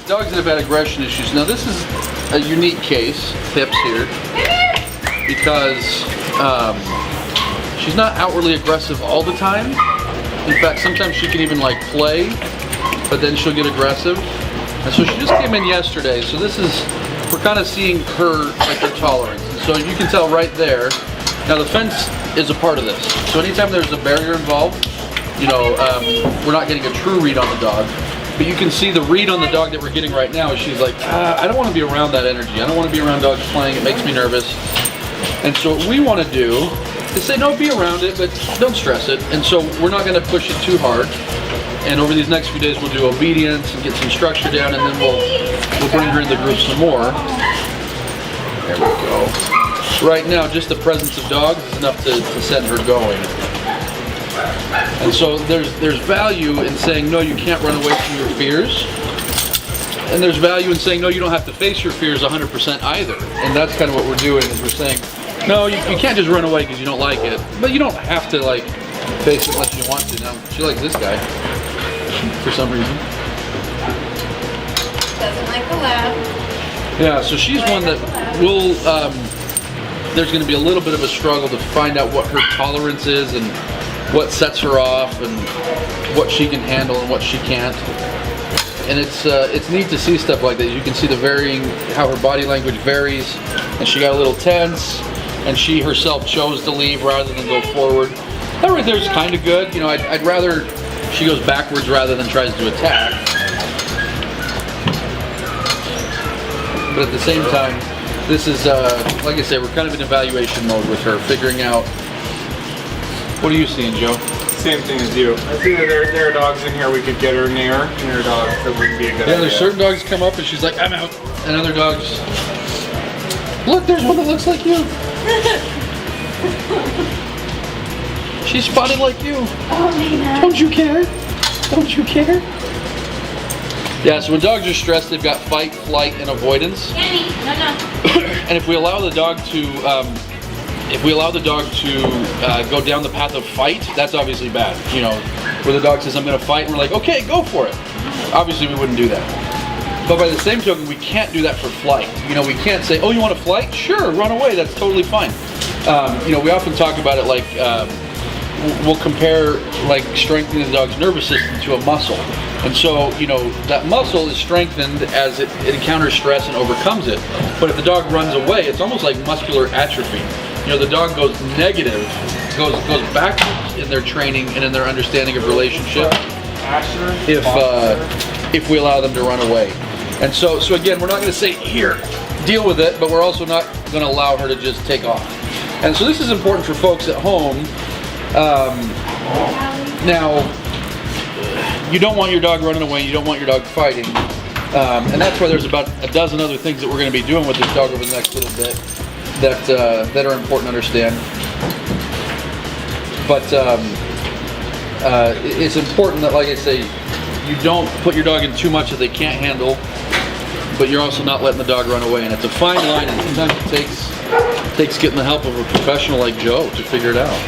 dogs that have had aggression issues. Now this is a unique case, Pips here, because she's not outwardly aggressive all the time. In fact, sometimes she can even like play, but then she'll get aggressive. And so she just came in yesterday, so this is, we're kind of seeing her, like her tolerance. And so you can tell right there. Now the fence is a part of this. So anytime there's a barrier involved, you know, we're not getting a true read on the dog. But you can see the read on the dog that we're getting right now is she's like, I don't want to be around that energy. I don't want to be around dogs playing, it makes me nervous. And so what we want to do is say, no, be around it, but don't stress it. And so we're not going to push it too hard. And over these next few days, we'll do obedience and get some structure down, and then we'll bring her in the group some more. There we go. Right now, just the presence of dogs is enough to send her going. And so there's value in saying, no, you can't run away from your fears. And there's value in saying, no, you don't have to face your fears 100% either. And that's kind of what we're doing, is we're saying, no, you can't just run away because you don't like it. But you don't have to like face it unless you want to. Now, she likes this guy for some reason. Doesn't like the lab. Yeah, so she's one that will, there's going to be a little bit of a struggle to find out what her tolerance is and what sets her off and what she can handle and what she can't. And it's neat to see stuff like that. You can see the varying, how her body language varies, and she got a little tense, and she herself chose to leave rather than go forward. That right there is kind of good. You know, I'd rather she goes backwards rather than tries to attack. But at the same time, this is, like I said, we're kind of in evaluation mode with her, figuring out. What are you seeing, Joe? Same thing as you. I see that there are dogs in here we could get her near, and there are dogs that wouldn't be a good idea. Yeah, there's certain dogs come up and she's like, I'm out. And other dogs, look, there's one that looks like you. She's spotted like you. Oh, don't you care? Don't you care? Yeah, so when dogs are stressed, they've got fight, flight, and avoidance. Annie, no. And if we allow the dog to, go down the path of fight, that's obviously bad. You know, where the dog says, I'm going to fight, and we're like, okay, go for it. Obviously, we wouldn't do that. But by the same token, we can't do that for flight. You know, we can't say, oh, you want to flight? Sure, run away. That's totally fine. You know, we often talk about it like, we'll compare like strengthening the dog's nervous system to a muscle. And so, you know, that muscle is strengthened as it encounters stress and overcomes it. But if the dog runs away, it's almost like muscular atrophy. You know, the dog goes negative, goes backwards in their training and in their understanding of relationship if we allow them to run away. And so again, we're not going to say, here, deal with it, but we're also not going to allow her to just take off. And so this is important for folks at home. Now, you don't want your dog running away, you don't want your dog fighting. And that's why there's about a dozen other things that we're going to be doing with this dog over the next little bit that are important to understand. But it's important that, like I say, you don't put your dog in too much that they can't handle, but you're also not letting the dog run away. And it's a fine line, and sometimes it takes getting the help of a professional like Joe to figure it out.